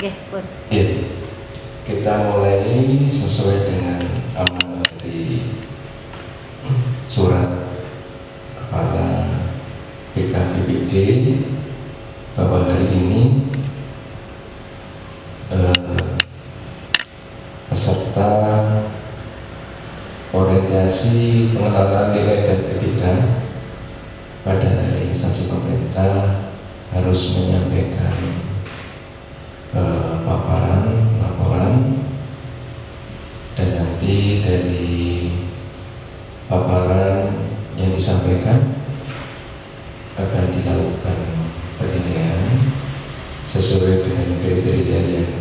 Nggih, pun. Ya, kita mulai sesuai dengan amanat dari surat Kepala BKPBD bahwa hari ini peserta orientasi pengenalan nilai dan etika pada instansi pemerintah harus menyampaikan paparan laporan, dan nanti dari paparan yang disampaikan akan dilakukan penilaian sesuai dengan kriteria yang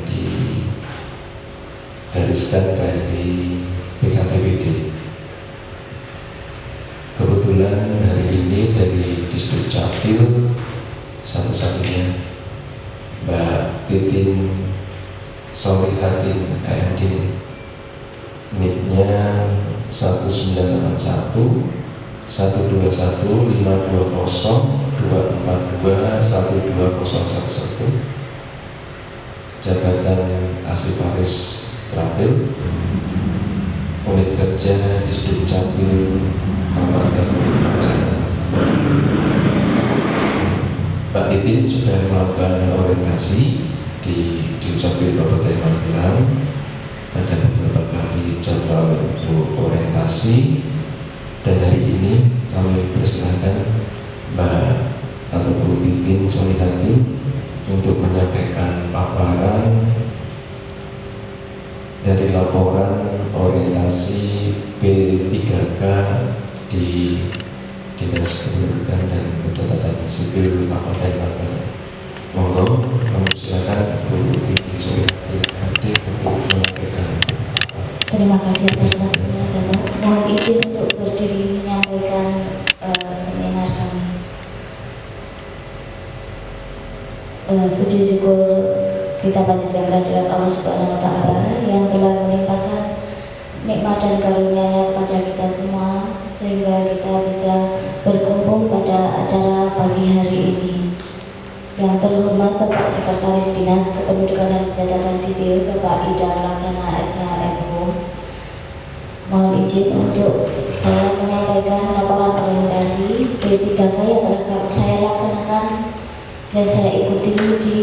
digariskan dari BKPBD. Kebetulan hari ini dari Disduk Capil satu-satunya Mbak Titin Solihatin AMD, NIK-nya 1981 121 520 242 12011, jabatan Arsiparis Trapil, unit kerja Disduk Capil Kabupaten Magelang. Mbak Titin sudah melakukan orientasi di Capil Kabupaten Magelang. Ada beberapa kali jadwal untuk orientasi, dan hari ini kami persilakan Mbak atau Bu Titin Solihatin untuk menyampaikan paparan dari laporan orientasi P3K di Dinas Kependudukan dan Pencatatan Sipil Kabupaten Magelang. Monggo, kami silakan Bu Titin Solihatin untuk menyampaikan. Terima kasih atas waktunya Bapak. Mohon izin untuk berdiri menyampaikan seminar kami. Puji syukur kita panjatkan kehadirat Allah Subhanahu wa Ta'ala yang telah melimpahkan nikmat dan karunia kepada kita semua sehingga kita bisa berkumpul pada acara pagi hari ini. Yang terhormat Bapak Sekretaris Dinas Kependudukan dan Pencatatan Sipil Bapak Idam Laksana SHMU, mohon izin untuk saya menyampaikan laporan orientasi P3K yang telah saya laksanakan dan saya ikuti di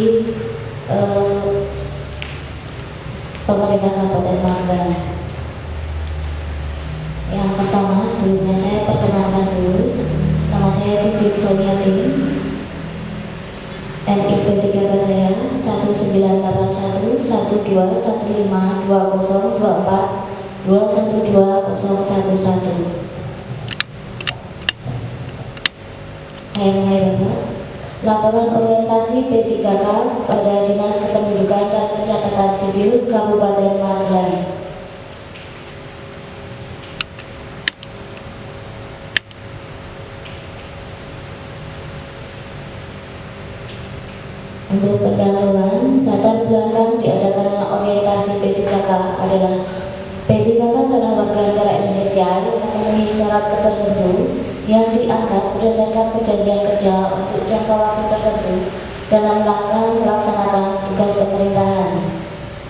pemerintah Kabupaten Magelang. Yang pertama, sebelumnya saya perkenalkan dulu, nama saya Titin Solihatin. NIK P3K saya 1981 12 15 20 24 212 011. Saya mulai Bapak. Laporan orientasi P3K pada Dinas Kependudukan dan Pencatatan Sipil Kabupaten Magelang. Untuk pendahuluan, latar belakang diadakannya orientasi P3K adalah P3K adalah warga negara Indonesia yang memenuhi syarat tertentu yang diangkat berdasarkan perjanjian kerja untuk jangka waktu tertentu dalam rangka melaksanakan tugas pemerintahan.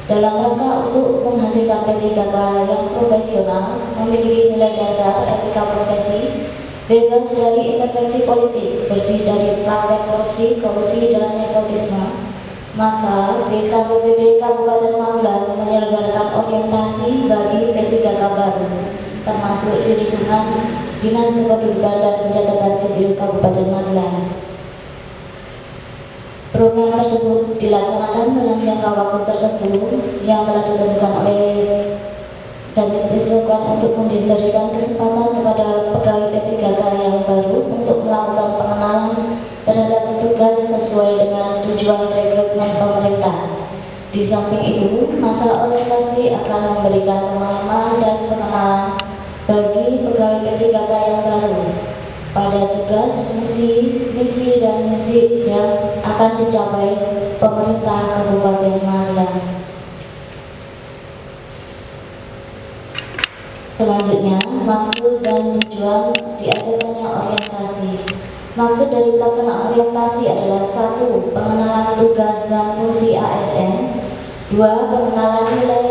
Dalam rangka untuk menghasilkan P3K yang profesional, memiliki nilai dasar etika profesi, bebas dari intervensi politik, bersih dari praktek korupsi, kolusi, dan nepotisme, maka BKPBD Kabupaten Magelang menyelenggarakan orientasi bagi P3K baru, termasuk di lingkungan Dinas Kependudukan dan Pencatatan Sipil Kabupaten Magelang. Program tersebut dilaksanakan dalam jangka waktu tertentu yang telah ditentukan oleh dan ditujukan untuk memberikan kesempatan kepada pegawai P3K yang baru untuk melakukan pengenalan terhadap tugas sesuai dengan tujuan rekrutmen pemerintah. Di samping itu, masa orientasi akan memberikan pemahaman dan pengenalan bagi pegawai P3K yang baru pada tugas, fungsi, misi, dan misi yang akan dicapai pemerintah Kabupaten Magelang. Selanjutnya, maksud dan tujuan diadakannya orientasi. Maksud dari pelaksanaan orientasi adalah 1. Pengenalan tugas dan fungsi ASN. Dua, pengenalan nilai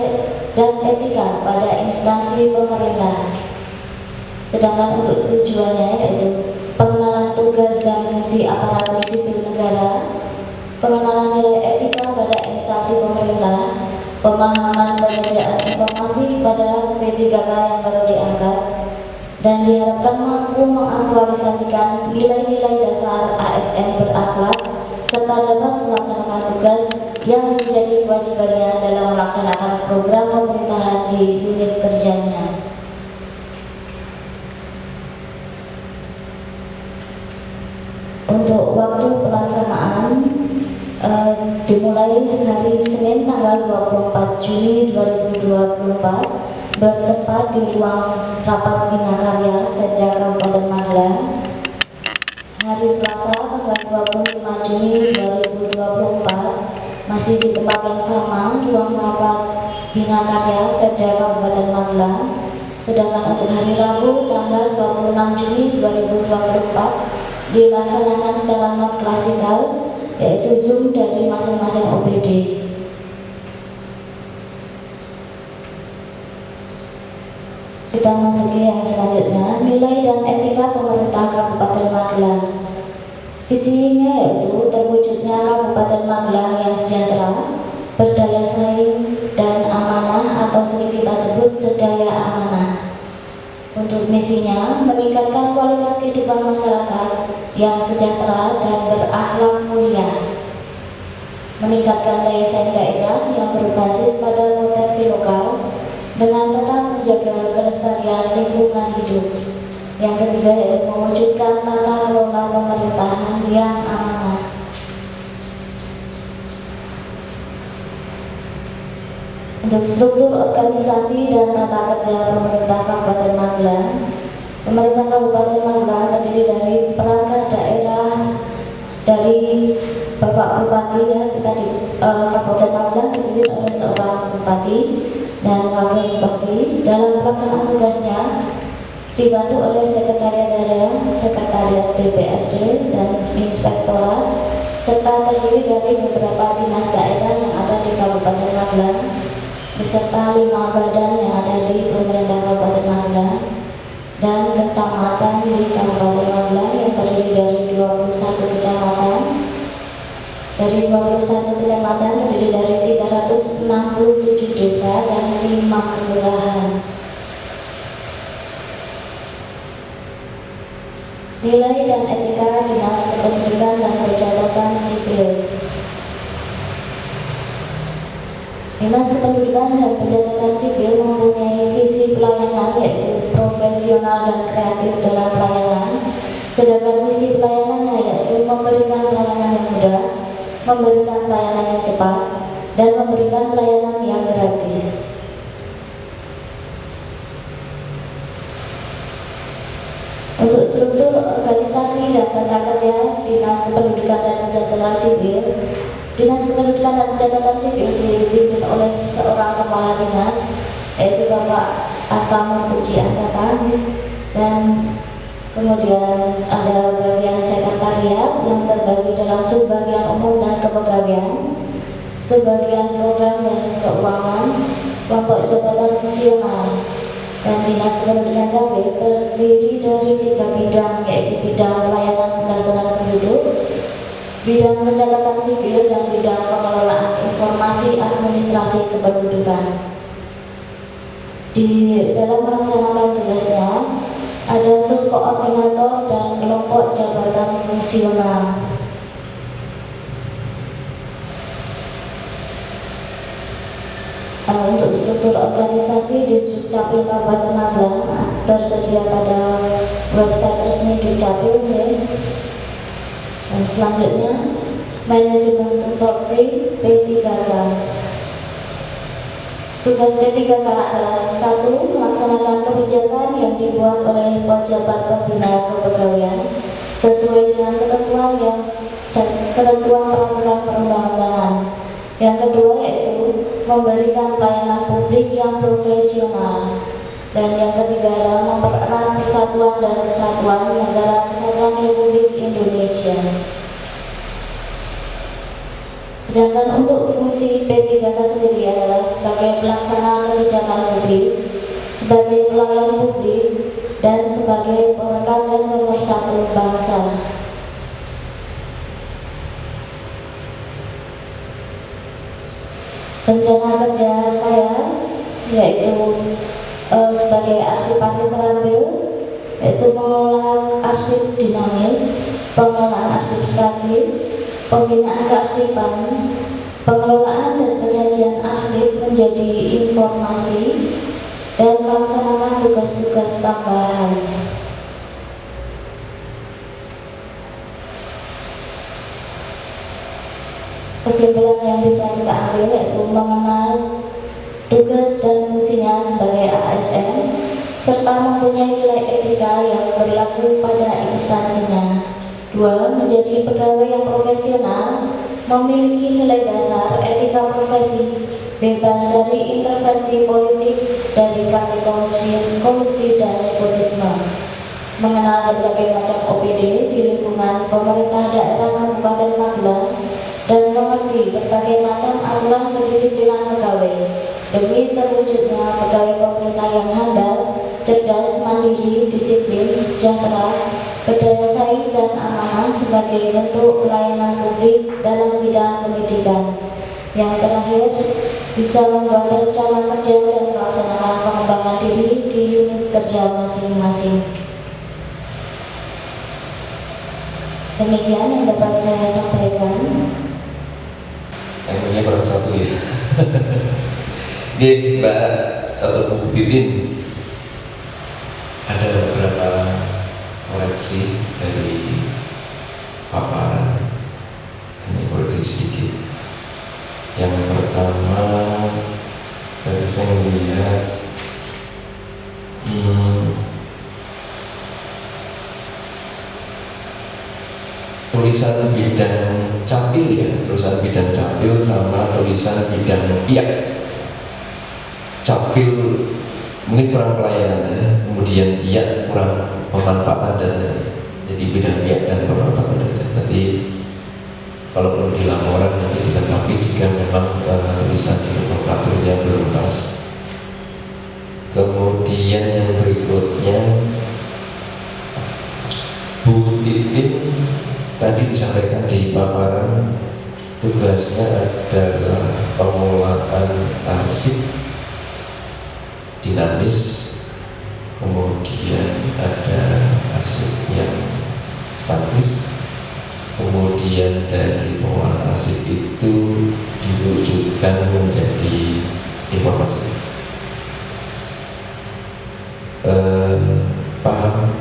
dan etika pada instansi pemerintah. Sedangkan untuk tujuannya yaitu pengenalan tugas dan fungsi aparatur sipil negara, pengenalan nilai etika pada instansi pemerintah, pemahaman penyediaan informasi pada P3K yang baru diangkat, dan diharapkan mampu mengaktualisasikan nilai-nilai dasar ASN berakhlak serta dapat melaksanakan tugas yang menjadi kewajibannya dalam melaksanakan program pemerintahan di unit kerjanya. Untuk waktu pelaksanaan dimulai hari Senin tanggal 24 Juni 2024 bertempat di ruang rapat Bina Karya Setda Kabupaten Magelang. Hari Selasa tanggal 25 Juni 2024 masih di tempat yang sama, ruang rapat Bina Karya Setda Kabupaten Magelang. Sedangkan untuk hari Rabu tanggal 26 Juni 2024 dilaksanakan secara non klasikal, yaitu Zoom dari masing-masing OPD. Kita masuki yang selanjutnya, nilai dan etika pemerintah Kabupaten Magelang. Visinya yaitu terwujudnya Kabupaten Magelang yang sejahtera, berdaya saing, dan amanah, atau sering kita sebut sedaya amanah. Untuk misinya, meningkatkan kualitas kehidupan masyarakat yang sejahtera dan berakhlak mulia, meningkatkan daya saing daerah yang berbasis pada potensi lokal dengan tetap menjaga kelestarian lingkungan hidup. Yang ketiga yaitu mewujudkan tata kelola pemerintahan yang amanah. Untuk struktur organisasi dan tata kerja pemerintah Kabupaten Magelang, pemerintah Kabupaten Magelang terdiri dari perangkat daerah, dari Bapak Bupati, ya, kita di Kabupaten Magelang dipimpin oleh seorang bupati dan wakil bupati. Dalam pelaksanaan tugasnya dibantu oleh sekretariat daerah, sekretariat DPRD, dan inspektorat, serta terdiri dari beberapa dinas daerah yang ada di Kabupaten Magelang, beserta 5 badan yang ada di pemerintah Kabupaten Magelang, dan kecamatan di Kabupaten Magelang yang terdiri dari 21 kecamatan. Dari 21 kecamatan terdiri dari 367 desa dan 5 kelurahan. Nilai dan etika Dinas Kependudukan dan Pencatatan Sipil. Dinas Kependudukan dan Pencatatan Sipil mempunyai visi pelayanan yaitu profesional dan kreatif dalam pelayanan, sedangkan misi pelayanannya yaitu memberikan pelayanan yang mudah, memberikan pelayanan yang cepat, dan memberikan pelayanan yang gratis. Untuk struktur organisasi dan tata kerja Dinas Kependudukan dan Pencatatan Sipil, Dinas Kependudukan dan Pencatatan Sipil dipimpin oleh seorang kepala dinas, yaitu Bapak Atamur Puji Andaka, dan kemudian ada bagian sekretariat yang terbagi dalam subbagian umum dan kepegawaian, subbagian program dan keuangan, kelompok jabatan fungsional. Dan Dinas Kependudukan Sipil terdiri dari 3 bidang, yaitu bidang pelayanan pendaftaran penduduk, bidang pencatatan sipil, dan bidang pengelolaan informasi administrasi kependudukan. Di dalam melaksanakan tugasnya ada subkoordinator dan kelompok jabatan fungsional. Untuk struktur organisasi di Dukcapil Kabupaten Magelang tersedia pada website resmi Dukcapil, ya. Dan selanjutnya manajemen tupoksi P3K. Tugas P3K adalah 1. Melaksanakan kebijakan yang dibuat oleh pejabat pembina kepegawaian sesuai dengan ketentuan dan ketentuan peraturan perundang-undangan. Yang kedua yaitu memberikan pelayanan publik yang profesional. Dan yang ketiga adalah mempererat persatuan dan kesatuan Negara Kesatuan Republik Indonesia. Sedangkan untuk fungsi P3K sendiri pelaksana kebijakan publik, sebagai pelayan publik, dan sebagai perekat dan pemersatu bangsa. Rencana kerja saya yaitu sebagai arsiparis terampil, yaitu mengelola arsip dinamis, pengelolaan arsip statis, pembinaan kearsipan, pengelolaan dan penyajian arsip menjadi informasi, dan melaksanakan tugas-tugas tambahan. Kesimpulan yang bisa kita ambil yaitu mengenal tugas dan fungsinya sebagai ASN, serta mempunyai nilai etika yang berlaku pada instansinya. 2. Menjadi pegawai yang profesional, memiliki nilai dasar etika profesi, bebas dari intervensi politik, dari praktik korupsi dan nepotisme, mengenal berbagai macam OPD di lingkungan pemerintah daerah Kabupaten Magelang, dan mengerti berbagai macam aturan kedisiplinan pegawai demi terwujudnya pegawai pemerintah yang handal, cerdas, mandiri, disiplin, sejahtera, berdaya saing dan amanah sebagai bentuk pelayanan publik dalam bidang pendidikan. Yang terakhir, bisa membuat rencana kerja dan melaksanakan pengembangan diri di unit kerja masing-masing. Demikian yang dapat saya sampaikan. Yang punya kurang satu ya. Oke, Mbak atau Bu Titin, ada beberapa koreksi dari paparan. Ini koreksi sedikit. Yang pertama, dari saya melihat tulisan bidang capil ya, tulisan bidang capil sama tulisan bidang piak. Capil mungkin kurang pelayanan ya, kemudian piak kurang pemanfaatan dana. Jadi bidang piak dan pemanfaatan dana. Nanti kalau perlu di laporan nanti dilengkapi jika memang tulisan di nomenklaturnya belum pas. Kemudian yang berikutnya, Bu Titin tadi disampaikan di paparan tugasnya adalah pengelolaan arsip dinamis, kemudian ada arsip yang statis, kemudian dari pengelolaan arsip itu diwujudkan menjadi informasi. Paham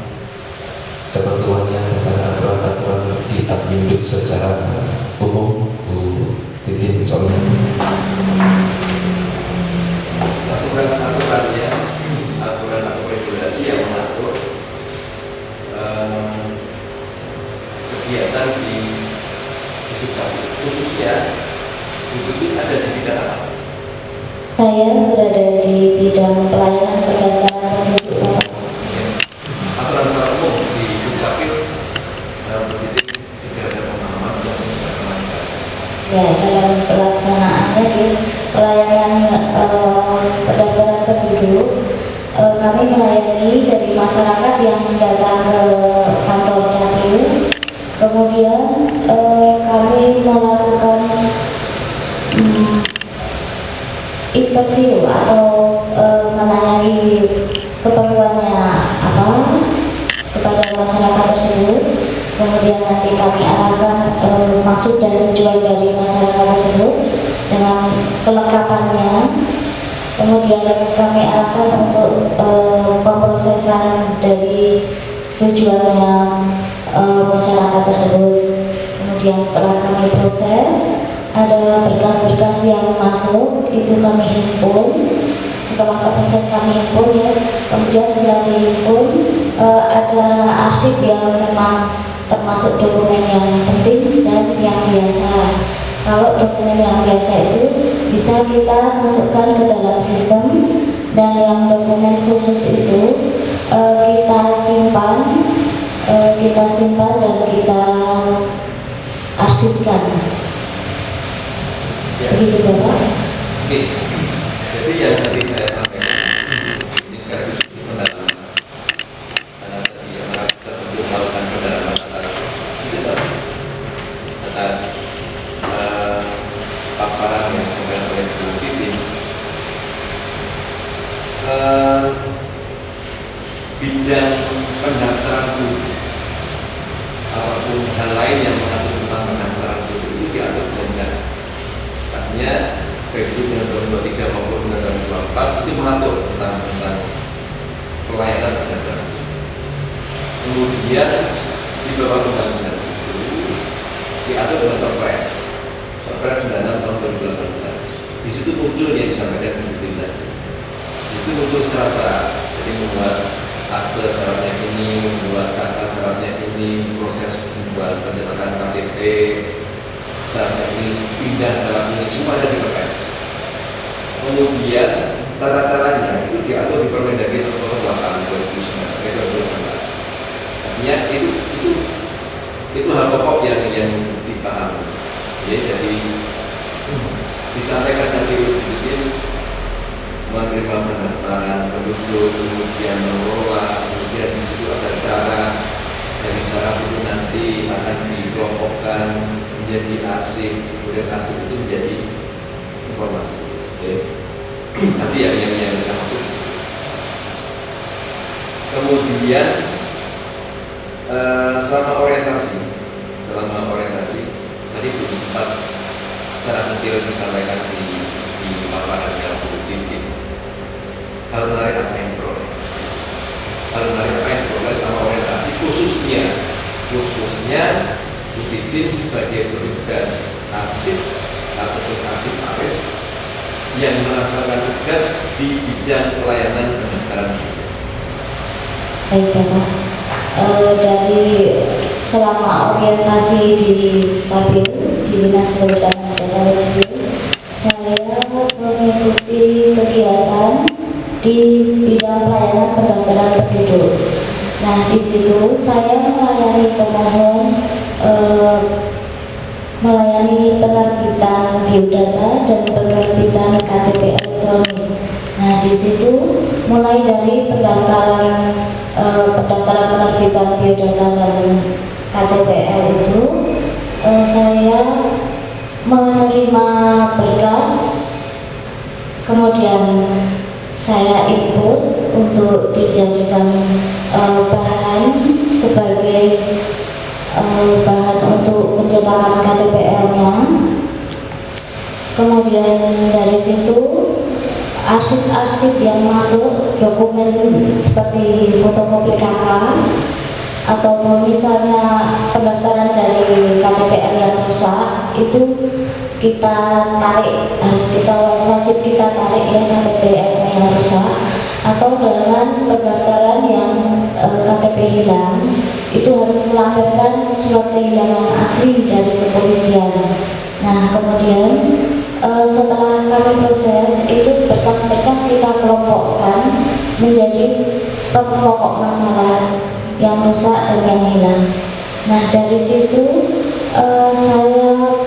ketentuannya tentang aturan-aturan di Adminduk secara umum, Bu Titin soalnya. Aturan-aturannya, aturan atau regulasi yang mengatur kegiatan di Dukcapil, khususnya Bu Titin ada di bidang apa? Saya berada di bidang pelayanan pendaftaran penduduk Bapak. Aturan secara umum di Dukcapil, Bu Titin juga ada pemahaman yang berkaitan. Ya, dalam pelaksanaannya di pelayanan pendaftaran penduduk, kami melayani dari masyarakat yang datang ke kantor Capil. Kemudian kami melakukan interview atau menanyai keperluannya apa kepada masyarakat tersebut. Kemudian nanti kami arahkan maksud dan tujuan dari masyarakat tersebut dengan kelengkapannya. Kemudian kami arahkan untuk pemrosesan dari tujuannya masyarakat tersebut. Kemudian setelah kami proses, ada berkas-berkas yang masuk, itu kami himpun. Setelah proses kami himpun ya, kemudian setelah dihimpun ada arsip yang memang termasuk dokumen yang penting dan yang biasa. Kalau dokumen yang biasa itu bisa kita masukkan ke dalam sistem, dan yang dokumen khusus itu kita simpan dan kita arsipkan. Begitu Bapak. Oke. Jadi yang tadi saya sampaikan ini sekaligus pendalaman karena tadi yang kita tentu melakukan pendalaman atas paparan yang disampaikan oleh Bu Titin. Bidang pendaftaran guru apapun hal lain yang mengatur tentang pendaftaran guru itu diatur dengan artinya baik itu dengan tahun 23 maupun dengan tahun 24 itu mengatur tentang pelayanan pendaftaran. Kemudian di bawah undang-undang itu diatur dengan Perpres 96 tahun 2018. Di situ muncul yang disampaikan Bu Titin tadi. Itu muncul syarat-syarat, jadi membuat akte syaratnya ini, membuat kata syaratnya ini, proses membuat pencetakan KTP syaratnya ini, pindah syarat ini, semua ada di Perpres. Kemudian tata caranya itu diatur di Permendagri 108 2019. Artinya itu hal pokok yang dipahami. Ya, jadi disampaikan tadi sedikit menerima pendaftaran penduduk, kemudian mengelola, kemudian di situ ada syarat, dari syarat itu nanti akan dikelompokkan menjadi asik, kemudian asik itu menjadi informasi. Okay. Nanti yang bisa masuk. Kemudian selama orientasi tadi belum sempat secara detail disampaikan di paparan yang produktif. Hal menarik apa yang diperoleh? Hal menarik apa yang diperoleh sama orientasi khususnya Bu Titin sebagai petugas arsip ataupun arsip aris yang melaksanakan tugas di bidang pelayanan pendaftaran. Baik Bapak, dari selama orientasi di Capil di Dinas Pendidikan Kota Sipil, saya mengikuti kegiatan di bidang pelayanan pendaftaran penduduk. Nah, di situ saya melayani pemohon, melayani penerbitan biodata dan penerbitan KTP elektronik. Nah, di situ mulai dari pendaftaran penerbitan biodata dan KTPL itu saya menerima berkas, kemudian saya input untuk dijadikan bahan sebagai bahan untuk pencetakan KTPL-nya. Kemudian dari situ arsip-arsip yang masuk, dokumen seperti fotokopi KK ataupun misalnya pendaftaran dari KTPL yang rusak, itu kita tarik, wajib kita tarik ya KTPL yang rusak. Atau dengan pendaftaran yang KTP hilang, itu harus melampirkan surat kehilangan asli dari kepolisian. Nah, kemudian setelah kami proses, itu berkas-berkas kita kelompokkan menjadi pokok masalah yang rusak dan yang hilang. Nah, dari situ saya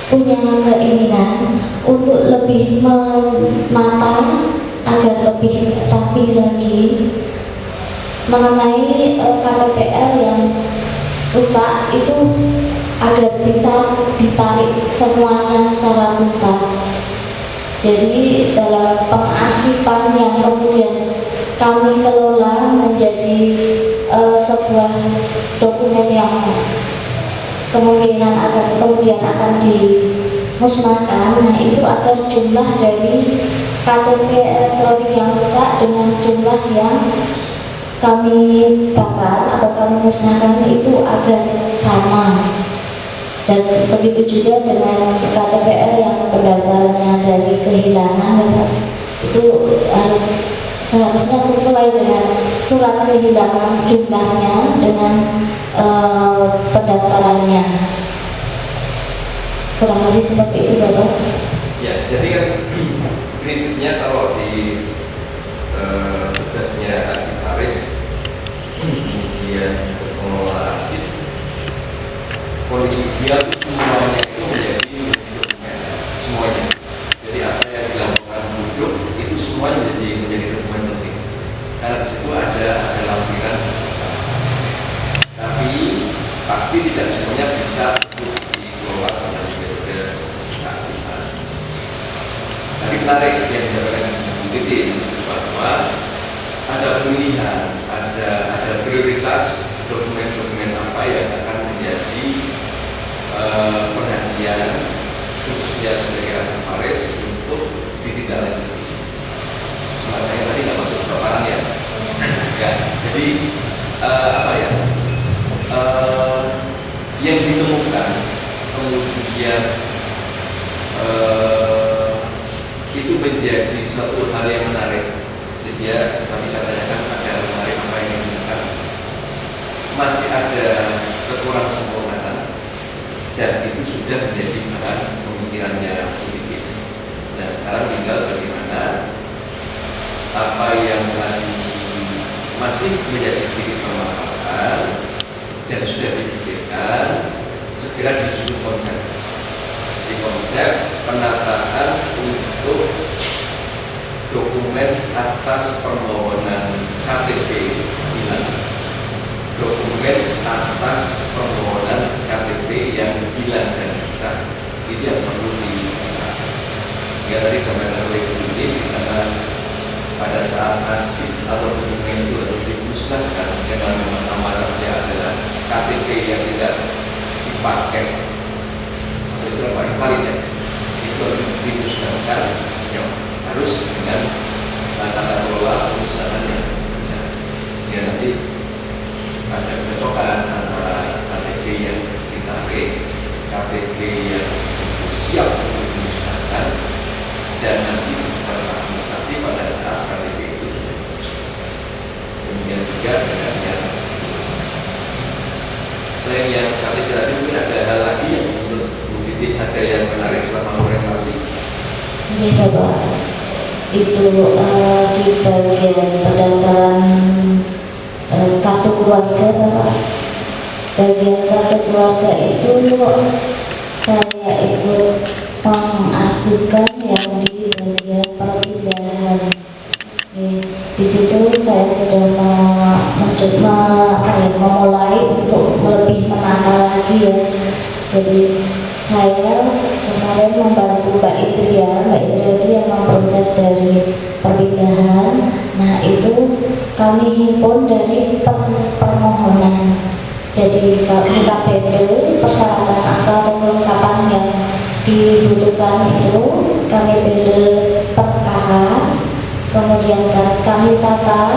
punya keinginan untuk lebih menata agar lebih rapi lagi mengenai KTPL yang rusak itu, agar bisa ditarik semuanya secara tuntas. Jadi dalam pengarsipan yang kemudian kami kelola menjadi sebuah dokumen yang kemungkinan kemudian akan dimusnahkan. Nah, itu agar jumlah dari KTP elektronik yang rusak dengan jumlah yang kami bakar atau kami musnahkan itu agar sama. Dan begitu juga dengan KTPL yang pendaftarannya dari kehilangan, itu seharusnya sesuai dengan surat kehilangan jumlahnya dengan pendaftarannya. Kurang lebih seperti itu, Bapak. Ya, jadi kan prinsipnya kalau di tugasnya arsip aris, kemudian pengelola arsip, kondisi dia semuanya itu menjadi dokumen semuanya. Jadi apa yang dilakukan penduduk semuanya menjadi dokumen penting karena di situ ada lampiran bersama. Tapi pasti tidak semuanya bisa untuk dikelola dengan metode kearsipan. Tapi menarik yang disampaikan Bu Titin bahwa ada pilihan, ada prioritas dokumen-dokumen apa yang akan menjadi perhatian khususnya sebagai arsiparis untuk ditindaklanjuti. Cuma saya tadi nggak masuk ke paparan ya. Ya, jadi apa ya? Yang ditemukan kemudian itu menjadi satu hal yang menarik. Sehingga tadi saya tanyakan ada hal menarik apa yang ditemukan. Masih ada kekurangan sempurnaan dan itu sudah menjadi bahan pemikirannya politik. Nah sekarang tinggal bagaimana apa yang tadi masih menjadi sedikit permasalahan dan sudah dipikirkan segera disusun konsep. Di konsep penataan untuk dokumen atas permohonan KTP hilang, dokumen atas permohonan KTP yang hilang dan rusak, itu yang perlu dilakukan. Ya tadi sampaikan oleh Bu ini di sana pada saat arsip atau dokumen itu harus dimusnahkan dengan memang amaratnya adalah KTP yang tidak dipakai atau istilah invalid ya, itu harus dimusnahkan ya, harus dengan tata kelola pemusnahannya ya. Sehingga nanti ada kecocokan antara KTP yang ditarik, KTP yang siap untuk dimusnahkan dan nanti administrasi pada saat KTP itu sudah dimusnahkan. Demikian juga dengan yang selain yang KTP tadi mungkin ada hal lagi yang menurut Bu Titin ada yang menarik selama orientasi. Iya Bapak, itu di bagian pendaftaran kartu keluarga Bapak, bagian kartu keluarga itu saya ikut mengarsipkan yang di bagian perpindahan. Di situ saya sudah memulai untuk lebih menata lagi ya. Jadi saya kemarin membantu Mbak Idria itu yang memproses dari perpindahan. Nah itu kami himpun dari permohonan. Jadi kita beda persyaratan apa atau kelengkapan yang dibutuhkan itu kami beda per tahap. Kemudian kami tata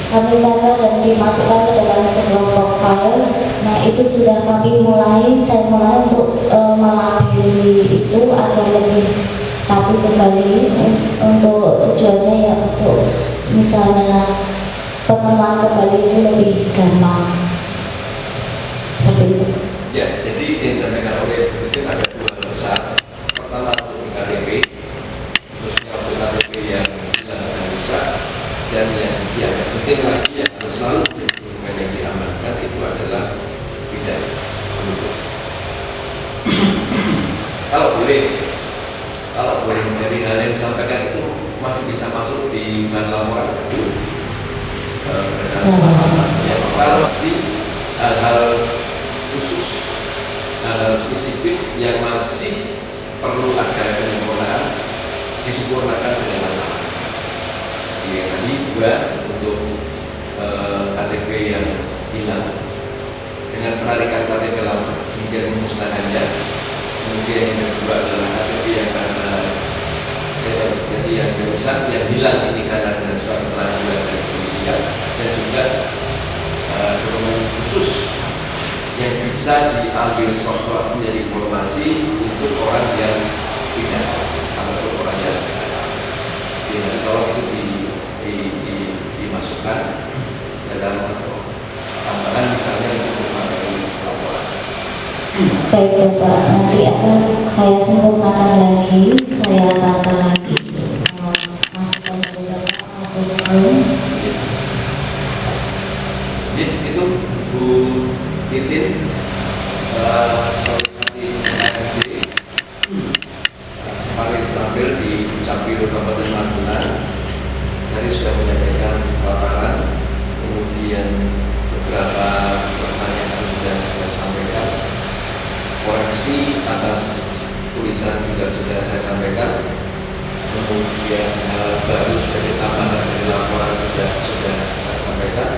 dan dimasukkan ke dalam sebuah profile. Nah itu sudah saya mulai untuk melabeli itu agar lebih rapi kembali untuk tujuannya ya untuk misalnya penemuan kembali itu lebih gampang seperti itu. Ya, jadi yang disampaikan oleh Bu Titin ada dua hal besar. Pertama untuk KTP, khususnya untuk KTP yang hilang dan rusak, dan yang penting lagi yang harus selalu menjadi dokumen yang diamankan itu adalah bidang penduduk. Kalau boleh dari hal yang disampaikan itu masih bisa masuk di bahan laporan kalau masih hal-hal khusus, hal-hal spesifik yang masih perlu ada penyempurnaan disempurnakan dengan lantaran. Yang tadi juga untuk KTP yang hilang dengan penarikan KTP lama kemudian memusnahkannya. Kemudian yang kedua adalah KTP yang jadi yang rusak, yang hilang ini karena dengan surat keterangan dari kepolisian, dan juga dokumen khusus yang bisa diambil software menjadi informasi untuk orang yang tidak ataupun orang yang tidak. Tolong itu dimasukkan dalam tambahan misalnya untuk materi laporan. Baik Bapak, nanti akan saya sempurnakan lagi, saya tata lagi masukan dari Bapak atau sebelum. Itu Bu Titin Solihati KMD Arsiparis tampil di Capil Kabupaten Magelang tadi sudah menyampaikan paparan, kemudian beberapa pertanyaan sudah saya sampaikan, koreksi atas tulisan juga sudah saya sampaikan, kemudian hal baru sebagai tambahan dari laporan juga sudah saya sampaikan,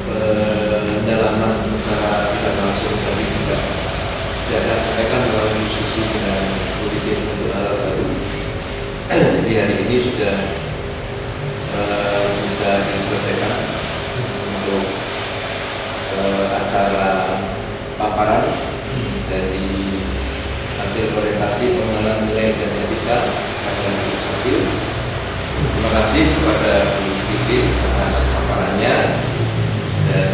pendalaman secara tidak langsung tadi juga sudah saya sampaikan melalui diskusi dengan Bu Titin untuk hal baru. Jadi hari ini sudah bisa diselesaikan untuk acara paparan dari hasil orientasi pengenalan nilai dan etika pada Dukcapil. Terima kasih kepada Bu Titin atas paparannya, dan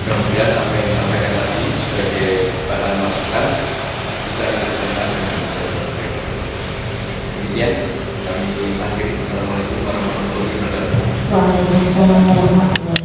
kemudian apa yang disampaikan tadi sebagai bahan masukan bisa dilaksanakan dengan baik. Demikian kami akhiri. Assalamualaikum warahmatullahi wabarakatuh. Waalaikumsalam warahmatullahi wabarakatuh.